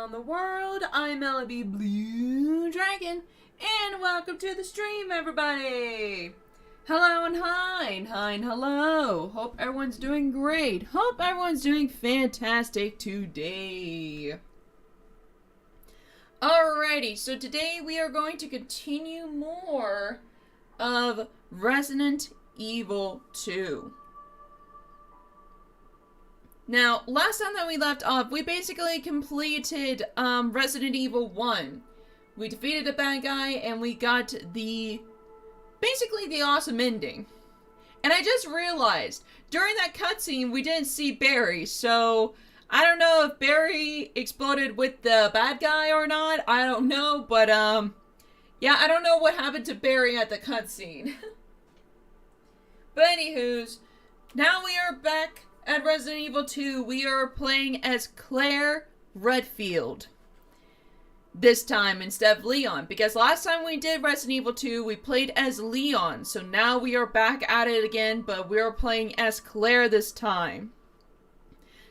around the world. I'm LLBlueDragon, and welcome to the stream, everybody! Hello and hello. Hope everyone's doing great. Hope everyone's doing fantastic today. Alrighty, so today we are going to continue more of Resident Evil 2. Now, last time that we left off, we basically completed Resident Evil 1. We defeated a bad guy, and we got basically the awesome ending. And I just realized, during that cutscene, we didn't see Barry, so I don't know if Barry exploded with the bad guy or not. I don't know, but yeah, I don't know what happened to Barry at the cutscene. But anywho's, now we are back at Resident Evil 2. We are playing as Claire Redfield. This time instead of Leon, because last time we did Resident Evil 2, we played as Leon. So now we are back at it again, but we are playing as Claire this time.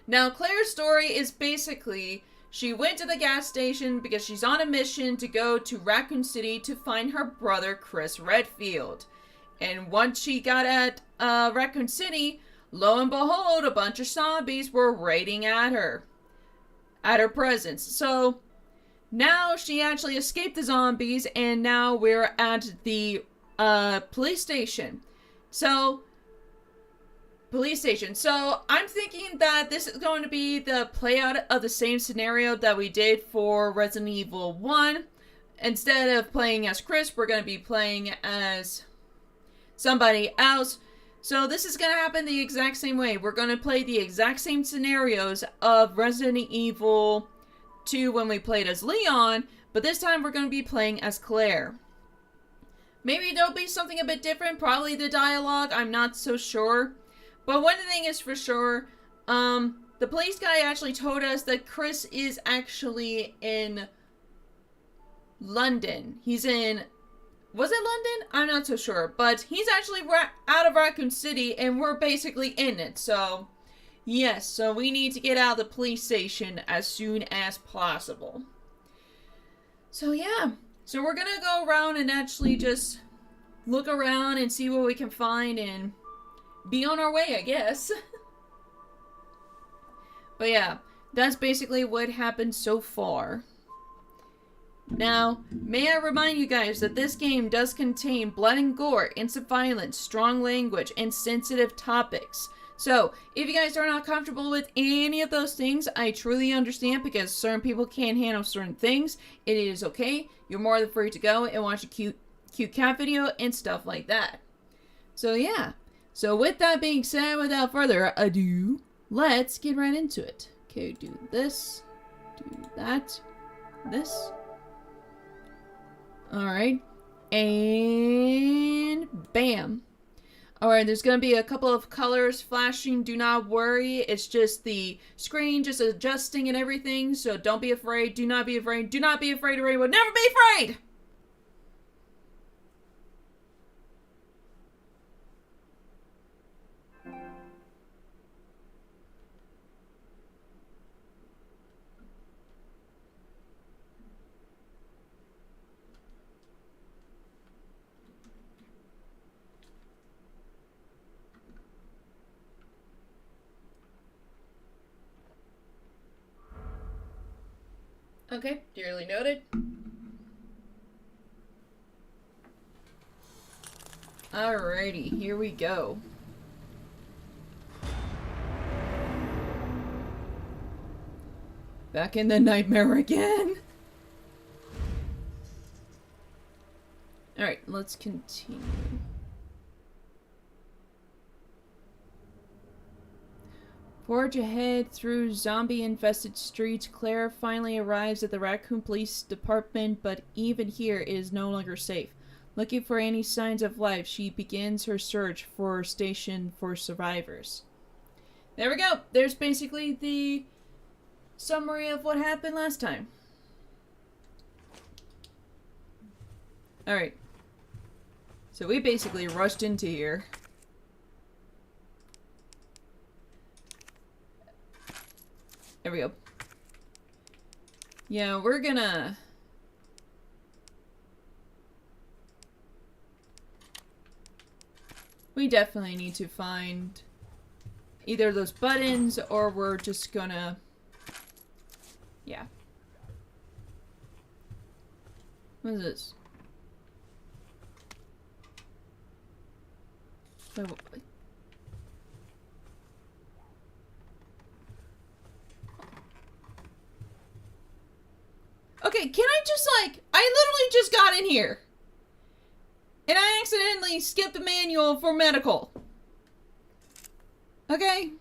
Now, Claire's story is basically, she went to the gas station because she's on a mission to go to Raccoon City to find her brother, Chris Redfield. And once she got at Raccoon City, lo and behold, a bunch of zombies were raiding at her presence. So now she actually escaped the zombies, and now we're at the police station. So I'm thinking that this is going to be the play out of the same scenario that we did for Resident Evil 1. Instead of playing as Chris, we're going to be playing as somebody else. So this is going to happen the exact same way. We're going to play the exact same scenarios of Resident Evil 2 when we played as Leon, but this time we're going to be playing as Claire. Maybe there'll be something a bit different, probably the dialogue, I'm not so sure. But one thing is for sure, the police guy actually told us that Chris is actually in London. He's in... Was it London? I'm not so sure. But he's actually out of Raccoon City, and we're basically in it. So, yes. So we need to get out of the police station as soon as possible. So, yeah. So we're going to go around and actually just look around and see what we can find and be on our way, I guess. But yeah, that's basically what happened so far. Now, may I remind you guys that this game does contain blood and gore, instant violence, strong language, and sensitive topics. So, if you guys are not comfortable with any of those things, I truly understand, because certain people can't handle certain things. It is okay. You're more than free to go and watch a cute cat video and stuff like that. So, yeah. So, with that being said, without further ado, let's get right into it. Okay, do this, do that, this. Alright, and bam. Alright, there's going to be a couple of colors flashing, do not worry, it's just the screen just adjusting and everything, so don't be afraid, do not be afraid, do not be afraid, or anyone, never be afraid! Okay, dearly noted. Alrighty, here we go. Back in the nightmare again. Alright, let's continue. Forge ahead through zombie-infested streets. Claire finally arrives at the Raccoon Police Department, but even here it is no longer safe. Looking for any signs of life, she begins her search for a station for survivors. There we go. There's basically the summary of what happened last time. Alright. So we basically rushed into here. There we go. Yeah, we're gonna... We definitely need to find either those buttons or we're just gonna... Yeah. What is this? Wait, what? Okay, can I just like... I literally just got in here. And I accidentally skipped the manual for medical. Okay.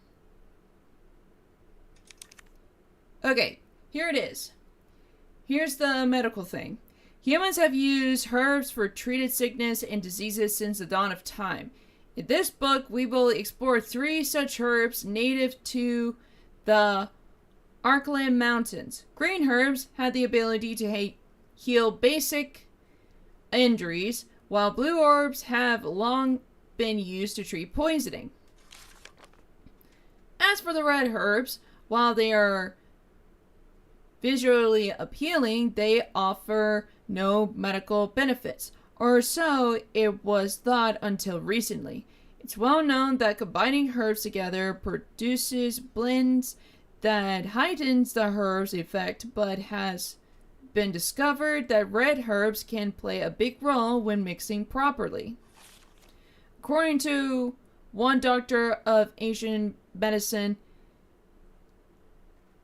Okay, here it is. Here's the medical thing. Humans have used herbs for treated sickness and diseases since the dawn of time. In this book, we will explore 3 such herbs native to the Arkland Mountains. Green herbs had the ability to heal basic injuries, while blue herbs have long been used to treat poisoning. As for the red herbs, while they are visually appealing, they offer no medical benefits, or so it was thought until recently. It's well known that combining herbs together produces blends that heightens the herb's effect, but has been discovered that red herbs can play a big role when mixing properly. According to one doctor of Asian medicine,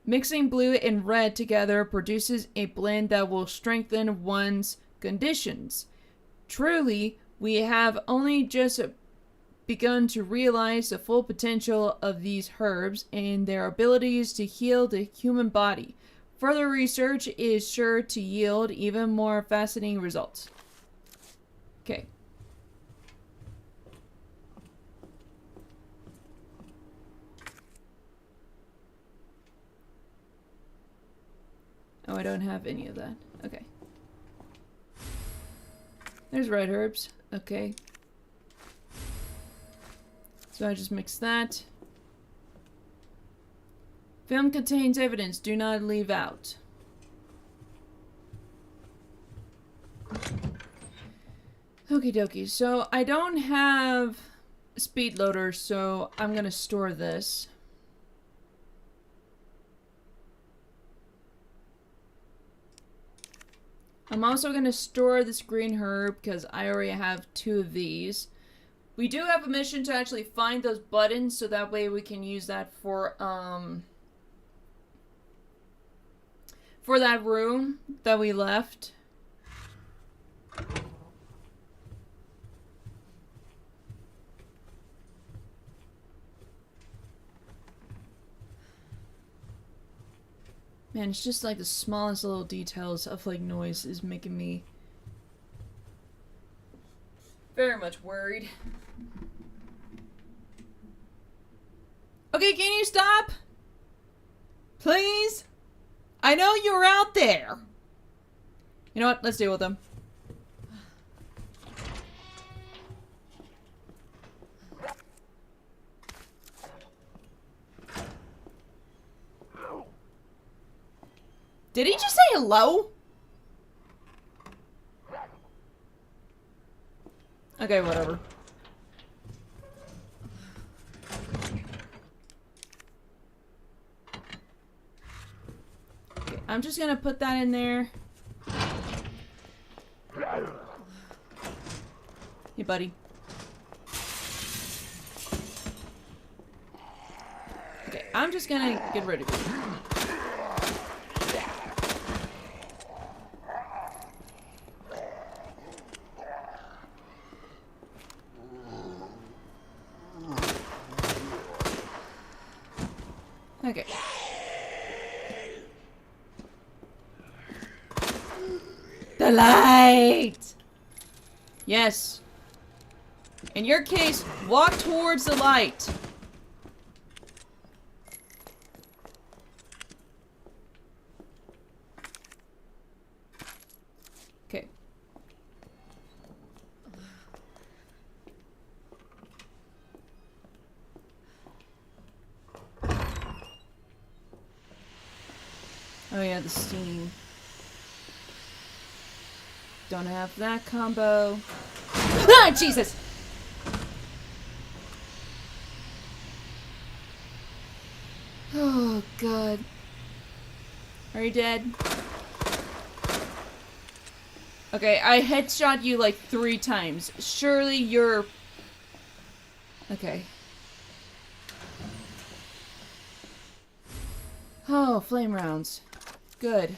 mixing blue and red together produces a blend that will strengthen one's conditions. Truly, we have only just begun to realize the full potential of these herbs and their abilities to heal the human body. Further research is sure to yield even more fascinating results. Okay. Oh, I don't have any of that. Okay. There's red herbs. Okay. So I just mix that. Film contains evidence. Do not leave out. Okie dokie. So I don't have a speed loader, so I'm gonna store this. I'm also going to store this green herb because I already have 2 of these. We do have a mission to actually find those buttons so that way we can use that for that room that we left. Man, it's just like the smallest little details of like noise is making me very much worried. Okay, can you stop? Please? I know you're out there. You know what? Let's deal with them. Did he just say hello? Okay, whatever. Okay, I'm just gonna put that in there. Hey, buddy. Okay, I'm just gonna get rid of you. Okay. The light! Yes. In your case, walk towards the light. Okay. Oh yeah, the steam. Don't have that combo. Ah, Jesus! Oh, God. Are you dead? Okay, I headshot you like 3 times. Surely you're... Okay. Oh, flame rounds. Good.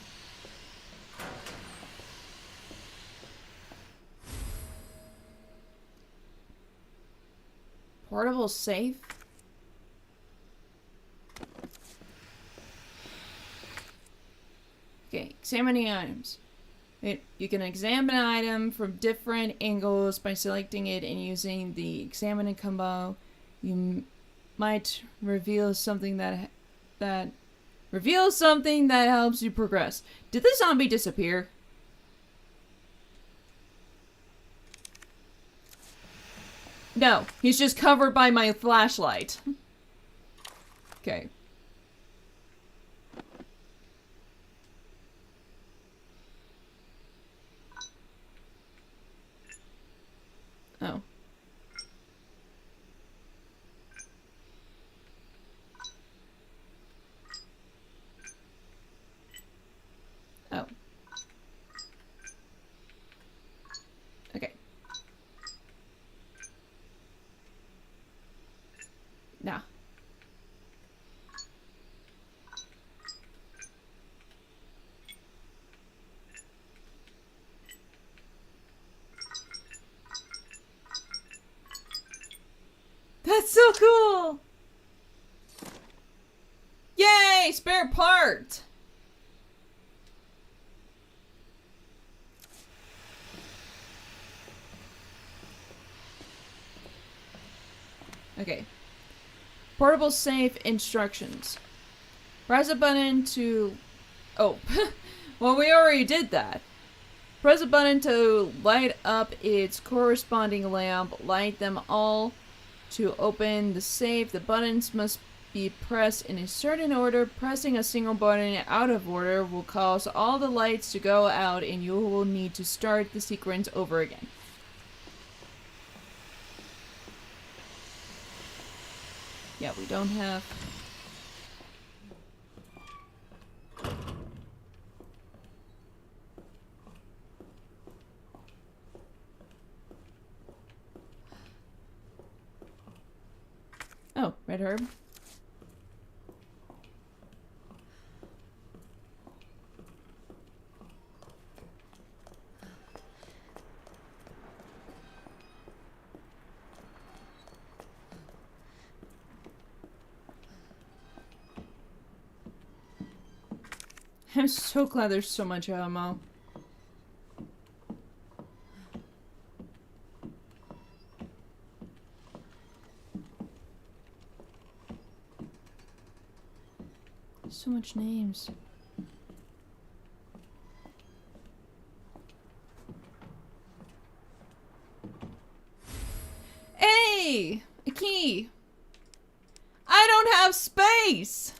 Portable safe? Okay, examining items. You can examine an item from different angles by selecting it and using the examine combo. You might reveal something that helps you progress. Did the zombie disappear? No, he's just covered by my flashlight. Okay. Oh. Oh. Okay. Nah. That's so cool! Yay! Spare part! Okay. Portable safe instructions. Press a button to... Oh. Well, we already did that. Press a button to light up its corresponding lamp. Light them all. To open the safe, the buttons must be pressed in a certain order. Pressing a single button out of order will cause all the lights to go out and you will need to start the sequence over again. Yeah, we don't have... Oh, red herb. I'm so glad there's so much ammo. So much names. Hey! A key! I don't have space!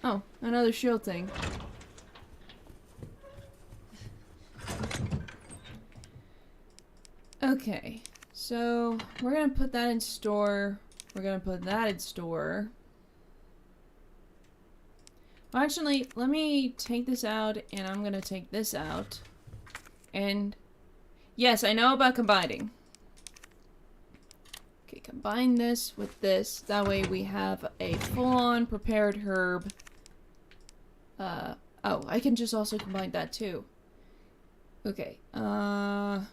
Oh, another shield thing. Okay, so we're gonna put that in store. We're gonna put that in store. Actually, let me take this out, and I'm gonna take this out. And yes, I know about combining. Okay, combine this with this. That way we have a full-on prepared herb. Oh, I can just also combine that too. Okay, now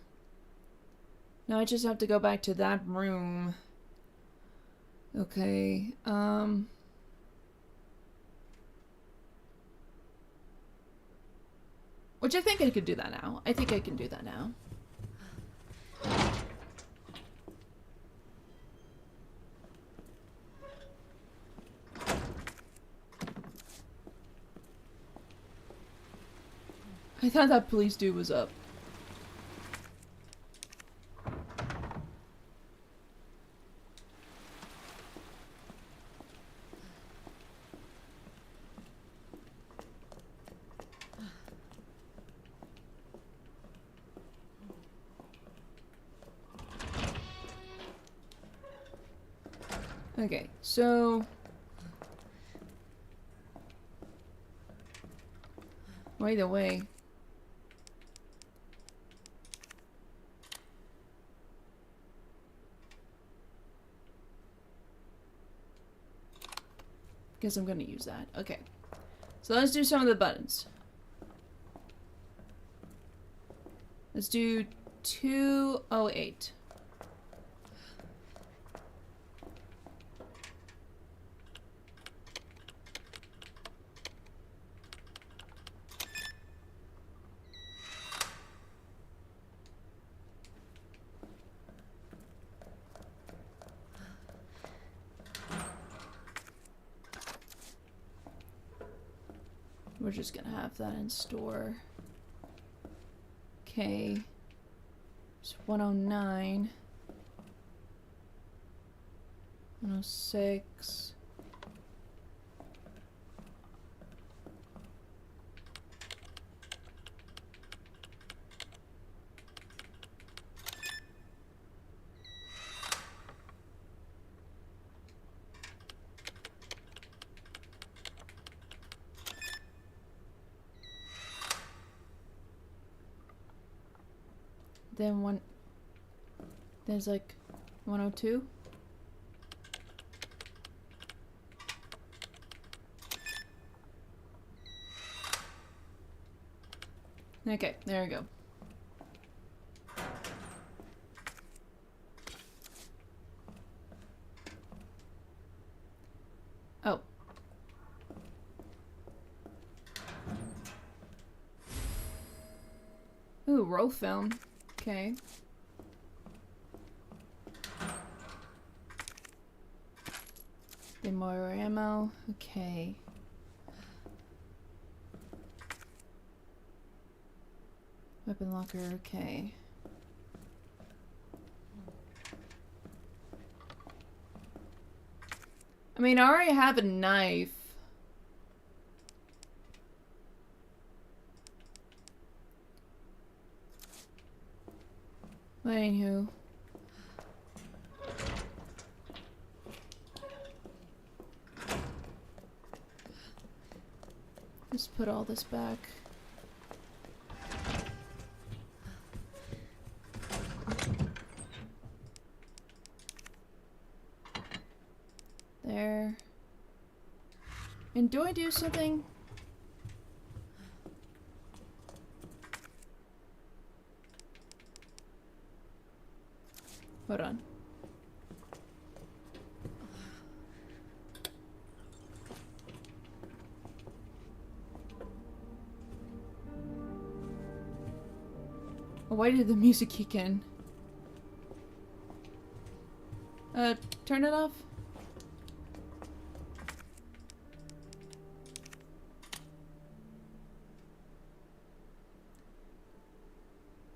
I just have to go back to that room. Okay, which I think I could do that now. I think I can do that now. I thought that police dude was up. Okay, so... Well, either way. Guess I'm gonna use that. Okay. So let's do some of the buttons. Let's do 208. We're just gonna have that in store. Okay. It's 109. 106. Then there's like 102. Okay, there we go. Oh. Ooh, roll film. Okay. Then more ammo. Okay. Weapon locker. Okay. I mean, I already have a knife. But anywho. Just put all this back. There. And do I do something? Hold on. Oh, why did the music kick in? Turn it off?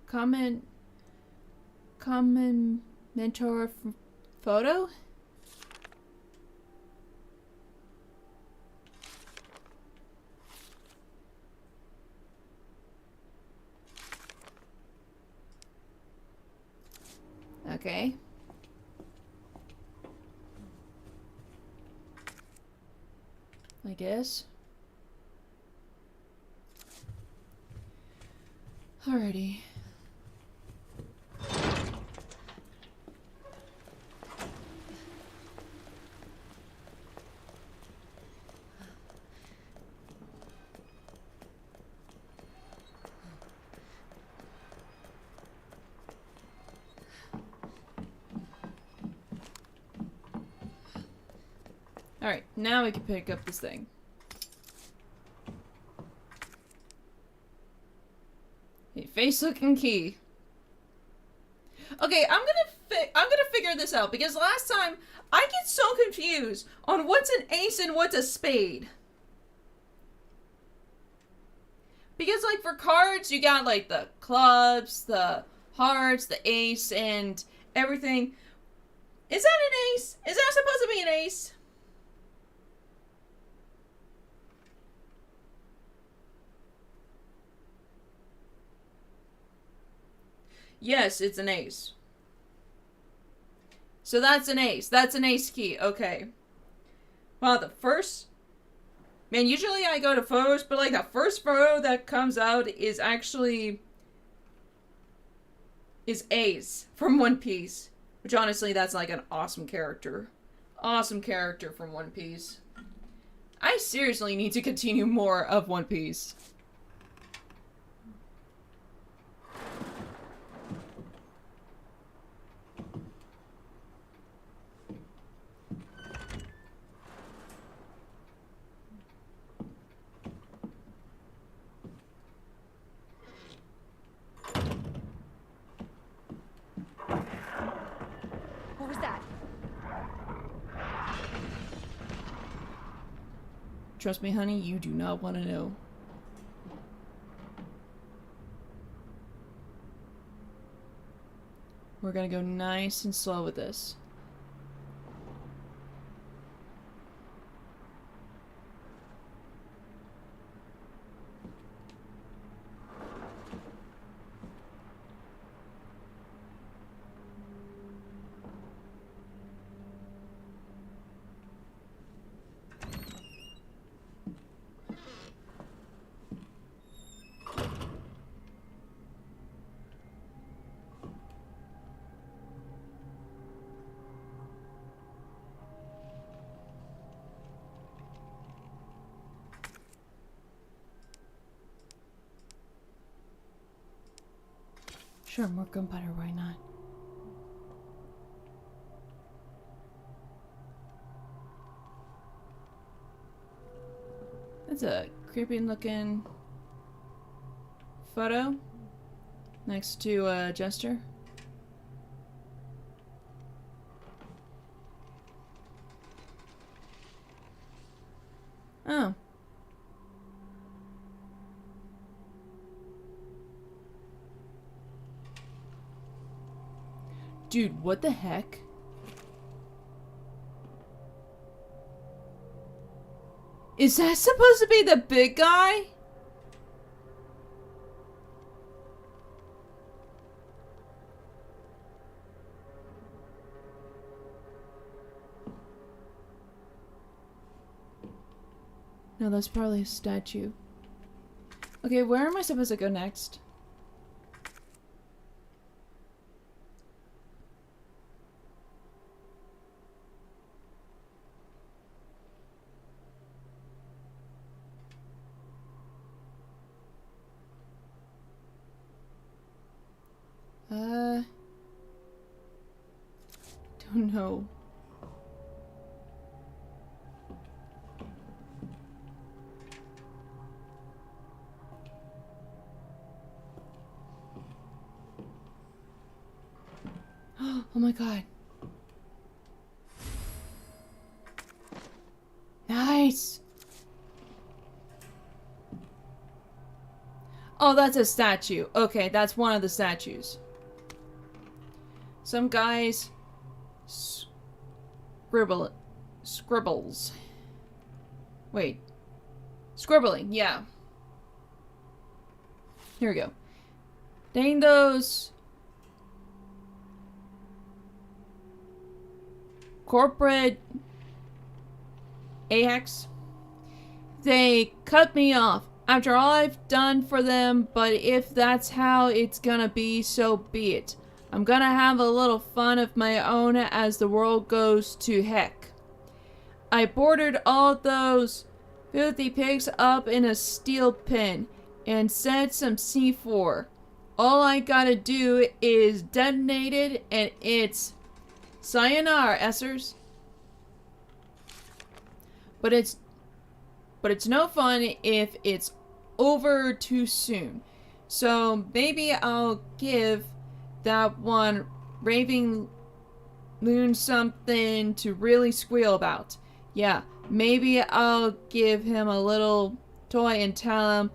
Comment mentor photo? Okay. I guess. Alrighty. Alright, now we can pick up this thing. A face-looking key. Okay, I'm gonna figure this out because last time I get so confused on what's an ace and what's a spade. Because, like, for cards, you got, like, the clubs, the hearts, the ace, and everything. Is that an ace? Is that supposed to be an ace? Yes, it's an ace. So that's an ace. That's an ace key. Okay. Wow, the first... Man, usually I go to photos, but like the first photo that comes out is actually... is Ace from One Piece. Which honestly, that's like an awesome character. Awesome character from One Piece. I seriously need to continue more of One Piece. What was that? Trust me, honey, you do not want to know. We're gonna go nice and slow with this. Sure, more gunpowder, why not? That's a creepy looking photo next to Jester. Oh. Dude, what the heck? Is that supposed to be the big guy? No, that's probably a statue. Okay, where am I supposed to go next? Don't know. Oh my god. Nice! Oh, that's a statue. Okay, that's one of the statues. Some guys scribbles. Wait. Scribbling, yeah. Here we go. Dang those corporate AX. They cut me off after all I've done for them, but if that's how it's gonna be, so be it. I'm gonna have a little fun of my own as the world goes to heck. I boarded all those filthy pigs up in a steel pen and set some C4. All I gotta do is detonate it and it's sayonara, Essers. But it's no fun if it's over too soon. So maybe I'll give that one raving loon something to really squeal about. Yeah, maybe I'll give him a little toy and tell him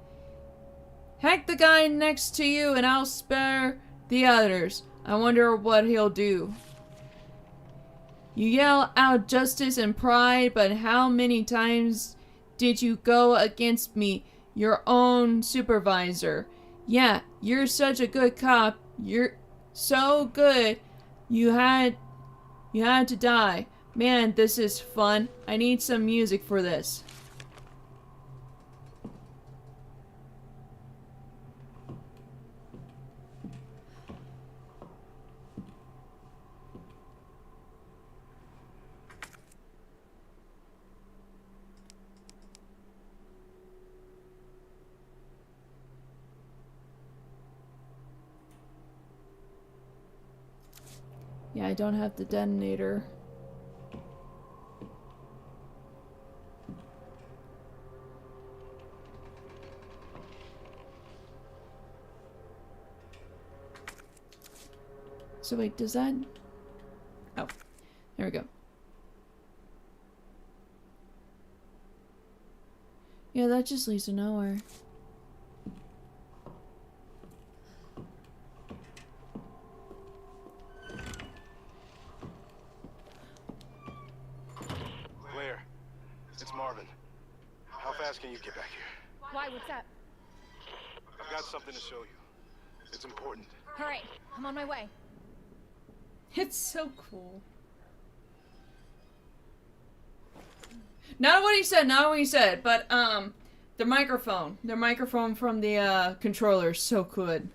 Hack the guy next to you and I'll spare the others. I wonder what he'll do. You yell out justice and pride, but how many times did you go against me, your own supervisor? Yeah, you're such a good cop. You're so good. You had to die. Man, this is fun. I need some music for this. Yeah, I don't have the detonator. So wait, does that... Oh, there we go. Yeah, that just leads to nowhere. Claire, it's Marvin. How fast can you get back here? Why? What's up? I've got something to show you. It's important. Hurry! I'm on my way. It's so cool. Not what he said, but the microphone from the controller is so good.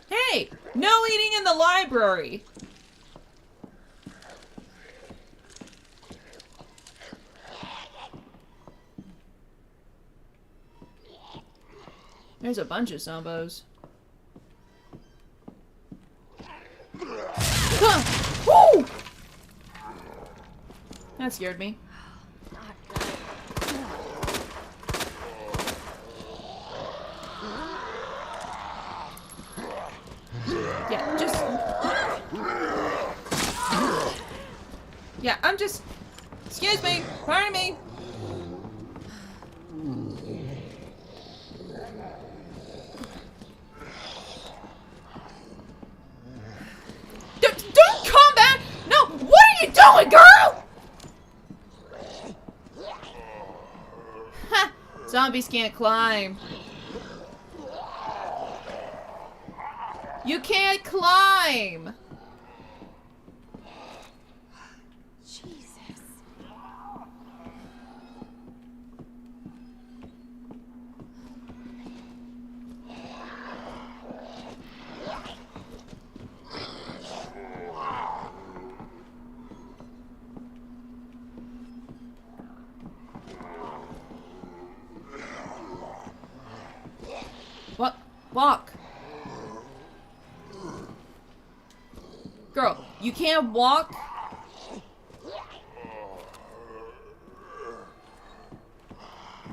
Hey, no eating in the library. There's a bunch of zombos. Woo! That scared me. Yeah, just... Yeah, I'm just... Excuse me! Pardon me! Don't come back! No! What are you doing, girl? Ha! Zombies can't climb. You can't climb! Jesus. What? Walk. Girl, you can't walk?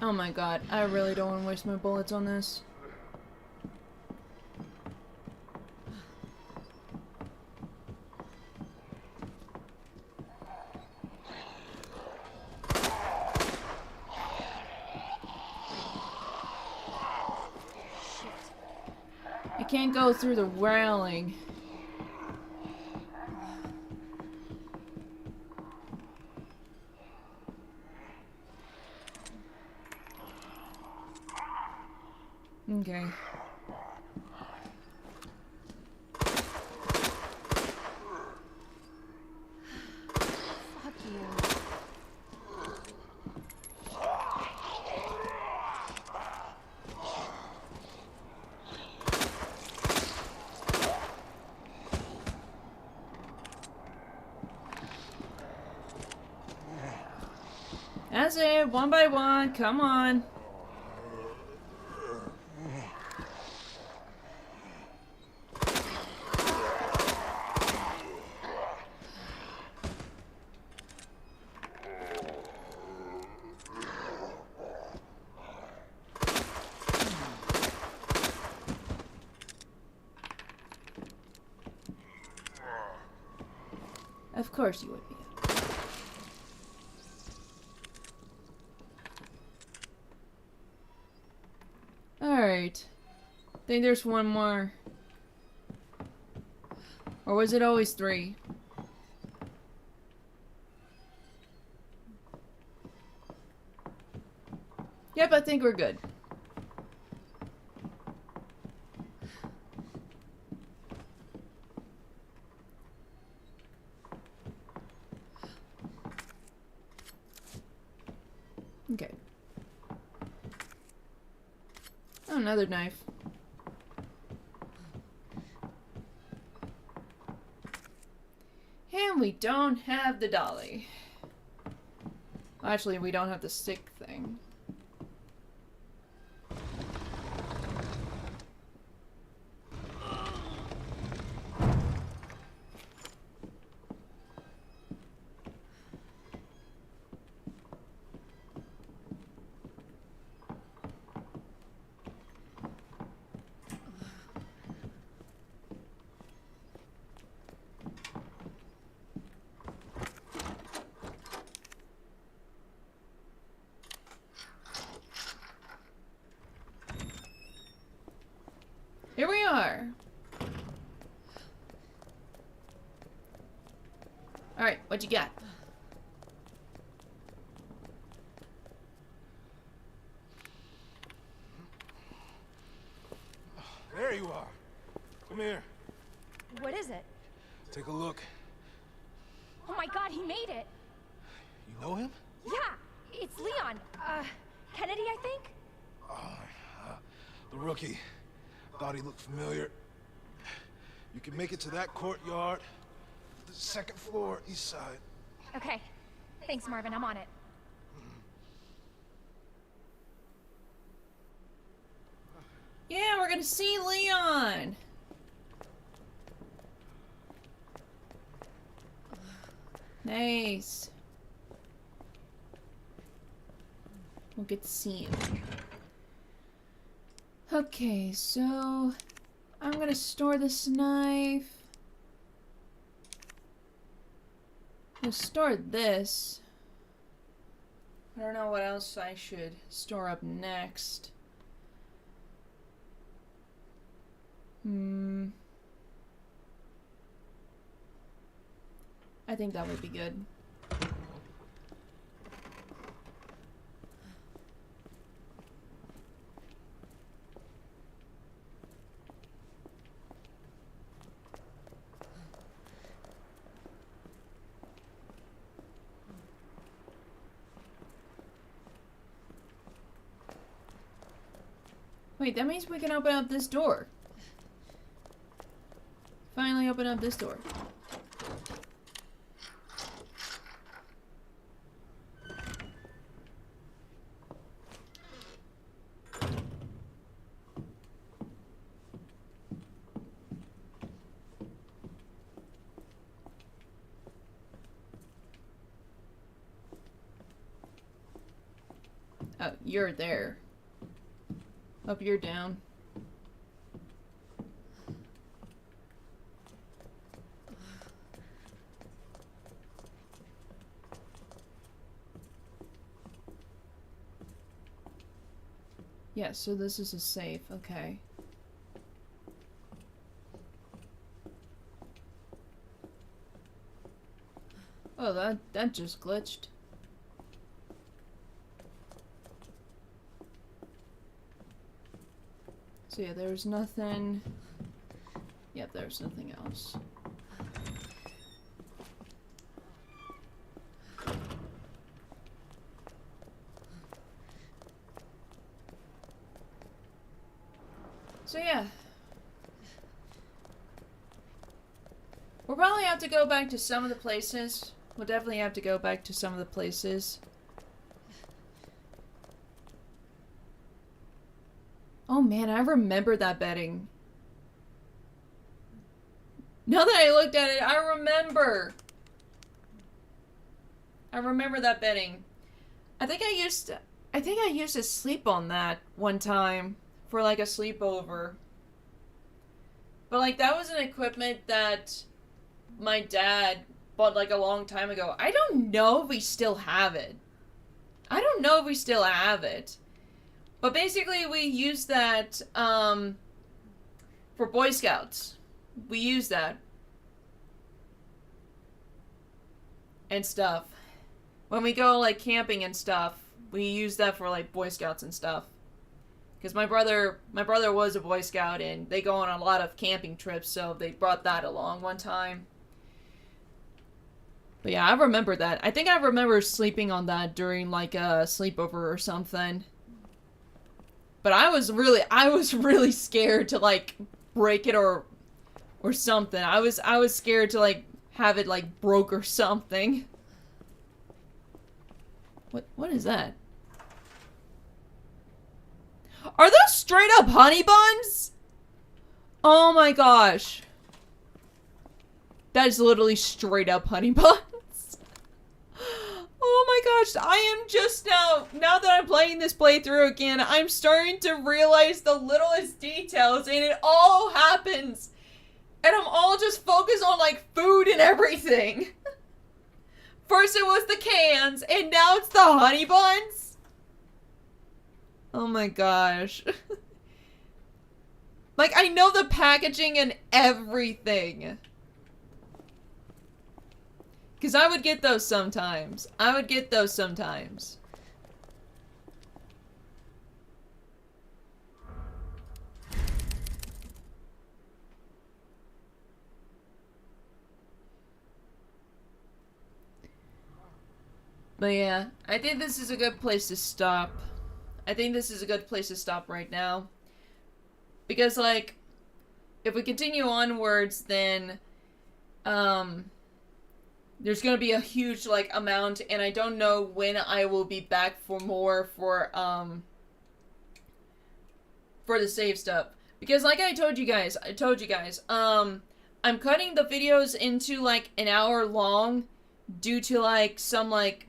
Oh my god, I really don't want to waste my bullets on this. I can't go through the railing. Okay. Fuck you. That's it, one by one, come on. Of course you would be. Alright. I think there's one more. Or was it always 3? Yep, I think we're good. Okay. Oh, another knife. And we don't have the dolly. Actually, we don't have the stick thing. Here we are. Alright, what you got? There you are. Come here. What is it? Take a look. Oh my god, he made it! You know him? Yeah, it's Leon. Kennedy, I think? The rookie. Thought he looked familiar. You can make it to that courtyard. The 2nd floor, east side. Okay. Thanks, Marvin. I'm on it. Yeah, we're gonna see Leon! Nice. We'll get to see him. Okay, so I'm gonna store this knife. We'll store this. I don't know what else I should store up next. I think that would be good. Wait, that means we can open up this door. Finally open up this door. Oh, you're there. Up, you're down. Yeah, so this is a safe, okay. Oh, that just glitched. So yeah, there's nothing. Yep, there's nothing else. So yeah. We'll probably have to go back to some of the places. We'll definitely have to go back to some of the places. Oh man, I remember that bedding. Now that I looked at it, I remember. I remember that bedding. I think I used to sleep on that one time for like a sleepover. But like that was an equipment that my dad bought like a long time ago. I don't know if we still have it. But basically we use that, for Boy Scouts. We use that. And stuff. When we go, like, camping and stuff, we use that for, like, Boy Scouts and stuff. Because my brother was a Boy Scout, and they go on a lot of camping trips, so they brought that along one time. But yeah, I remember that. I think I remember sleeping on that during, like, a sleepover or something. But I was really scared to, like, break it or something. I was scared to, like, have it, like, broke or something. What is that? Are those straight up honey buns? Oh my gosh. That is literally straight up honey buns. Oh my gosh, I am just now that I'm playing this playthrough again, I'm starting to realize the littlest details, and it all happens. And I'm all just focused on, like, food and everything. First it was the cans, and now it's the honey buns? Oh my gosh. Like, I know the packaging and everything. Because I would get those sometimes. But yeah, I think this is a good place to stop. Right now. Because, like, if we continue onwards, then, there's gonna be a huge, like, amount, and I don't know when I will be back for more for the save stuff. Because, like I told you guys, I'm cutting the videos into, like, an hour long due to, like, some, like,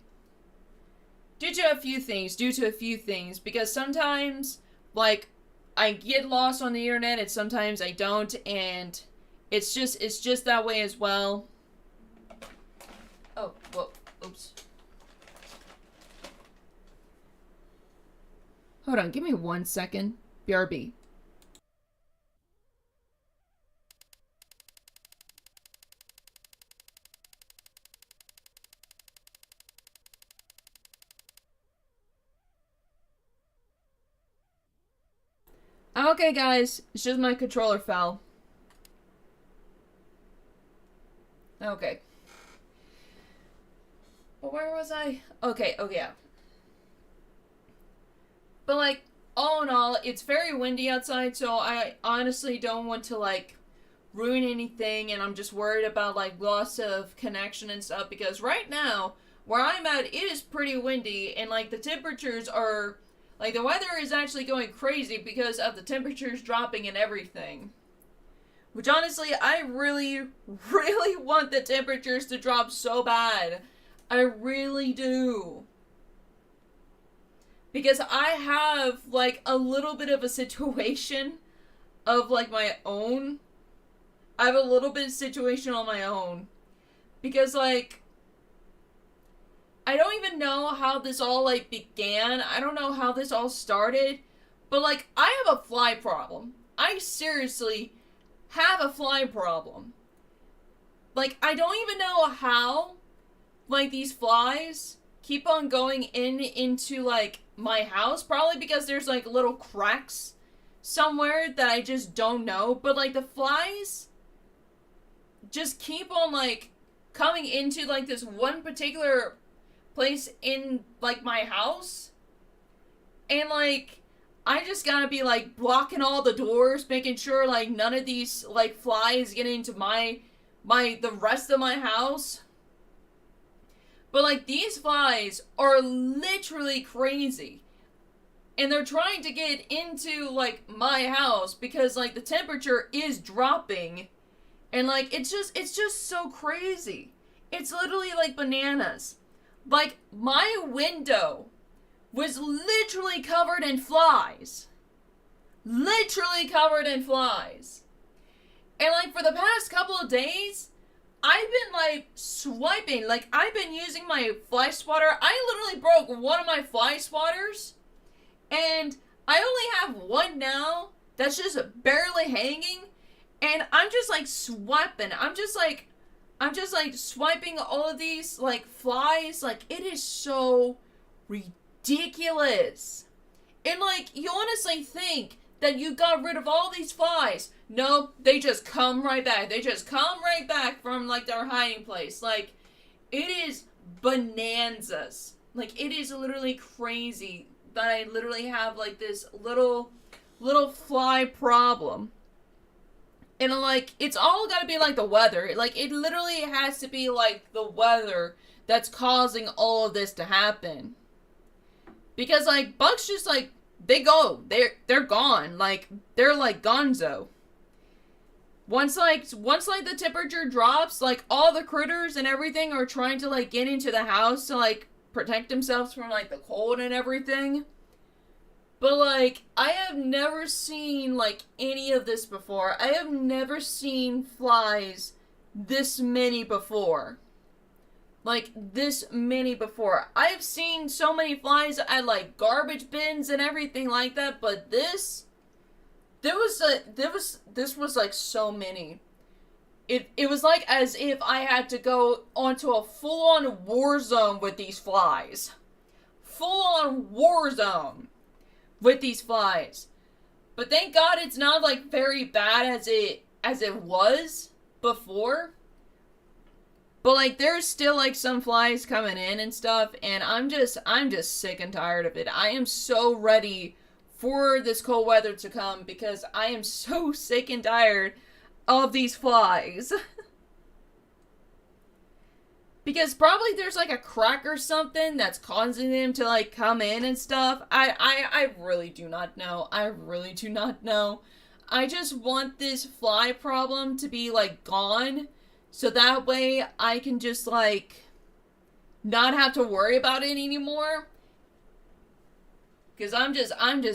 due to a few things, because sometimes, like, I get lost on the internet, and sometimes I don't, and it's just that way as well. Oh, whoa, oops. Hold on, give me 1 second. BRB. Okay, guys, it's just my controller fell. Okay. But where was I? Okay, yeah. But, like, all in all, it's very windy outside, so I honestly don't want to, like, ruin anything, and I'm just worried about, like, loss of connection and stuff, because right now, where I'm at, it is pretty windy, and, like, the temperatures are... Like, the weather is actually going crazy because of the temperatures dropping and everything. Which, honestly, I really, really want the temperatures to drop so bad. I really do. Because I have, like, a little bit of a situation of, like, my own. I have a little bit of situation on my own. Because, like... I don't even know how this all, like, began. I don't know how this all started. But, like, I have a fly problem. I seriously have a fly problem. Like, I don't even know how, like, these flies keep on going into, like, my house. Probably because there's, like, little cracks somewhere that I just don't know. But, like, the flies just keep on, like, coming into, like, this one particular place in, like, my house, and, like, I just gotta be, like, blocking all the doors, making sure, like, none of these, like, flies get into the rest of my house. But, like, these flies are literally crazy, and they're trying to get into, like, my house, because, like, the temperature is dropping, and, like, it's just so crazy. It's literally, like, bananas. Like, my window was literally covered in flies. Literally covered in flies. And, like, for the past couple of days, I've been, like, swiping. Like, I've been using my fly swatter. I literally broke one of my fly swatters. And I one now that's just barely hanging, and I'm just like swiping. I'm just like swiping all of these like flies. Like, it is so ridiculous. And like, you honestly think that you got rid of all these flies. No, they just come right back. They just come right back from like their hiding place. Like, it is bonanzas. Like, it is literally crazy that I literally have like this little fly problem. And like, it's all gotta be like the weather. Like, it literally has to be like the weather that's causing all of this to happen. Because like, bugs just like, they go. They're gone. Like, they're like gonzo. Once the temperature drops, like, all the critters and everything are trying to like get into the house to like protect themselves from like the cold and everything. But like, I have never seen like any of this before. I have never seen flies this many before. Like, this many before. I have seen so many flies at like garbage bins and everything like that, but this was like so many. It was like as if I had to go onto a full-on war zone with these flies. Full-on war zone with these flies. But thank God it's not like very bad as it was before. But like, there's still like some flies coming in and stuff, and I'm just sick and tired of it. I am so ready for this cold weather to come because I am so sick and tired of these flies. Because probably there's like a crack or something that's causing them to like come in and stuff. I really do not know. I really do not know. I just want this fly problem to be like gone, so that way I can just like not have to worry about it anymore. Because I'm just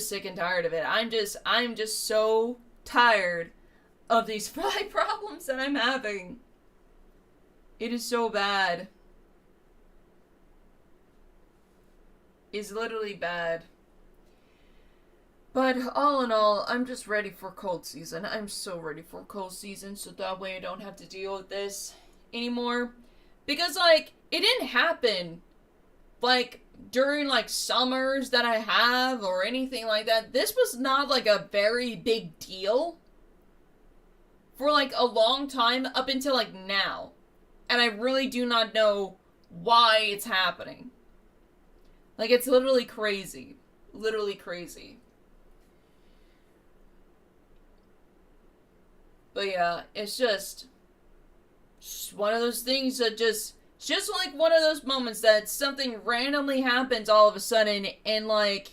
sick and tired of it. I'm just so tired of these fly problems that I'm having. It is so bad. It's literally bad. But all in all, I'm just ready for cold season. I'm so ready for cold season, so that way I don't have to deal with this anymore. Because like, it didn't happen like during like summers that I have or anything like that. This was not like a very big deal for like a long time up until like now. And I really do not know why it's happening. Like, it's literally crazy. Literally crazy. But yeah, it's just one of those things that just like one of those moments that something randomly happens all of a sudden, and like,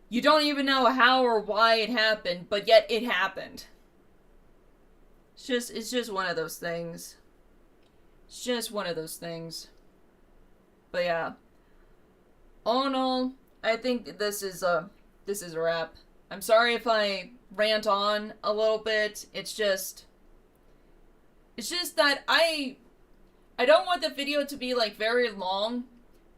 you don't even know how or why it happened, but yet it happened. It's just one of those things. It's just one of those things. But yeah, all in all, I think this is a wrap. I'm sorry if I rant on a little bit. It's just that I don't want the video to be like very long,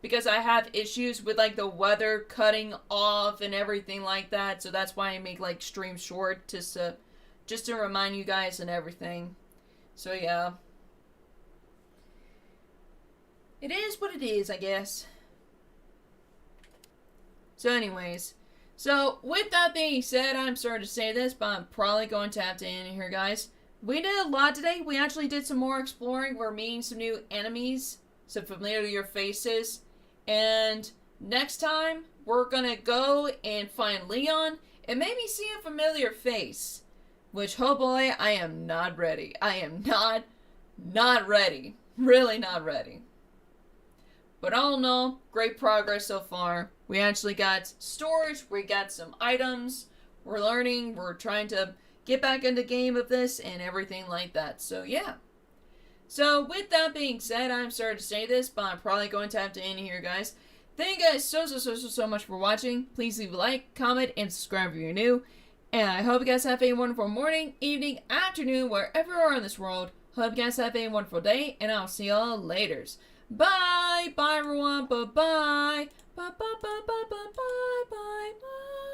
because I have issues with like the weather cutting off and everything like that. So that's why I make like streams short, just to remind you guys and everything. So yeah, it is what it is, I guess. So anyways, so with that being said, I'm sorry to say this, but I'm probably going to have to end it here, guys. We did a lot today. We actually did some more exploring. We're meeting some new enemies, some familiar faces. And next time, we're gonna go and find Leon and maybe see a familiar face. Which, oh boy, I am not ready. I am not ready. Really not ready. But all in all, great progress so far. We actually got storage, we got some items, we're learning, we're trying to get back into game of this and everything like that. So yeah. So with that being said, I'm sorry to say this, but I'm probably going to have to end here, guys. Thank you guys so much for watching. Please leave a like, comment, and subscribe if you're new. And I hope you guys have a wonderful morning, evening, afternoon, wherever you are in this world. Hope you guys have a wonderful day, and I'll see y'all later. Bye! Bye everyone, bye-bye! Bye-bye-bye-bye-bye-bye-bye!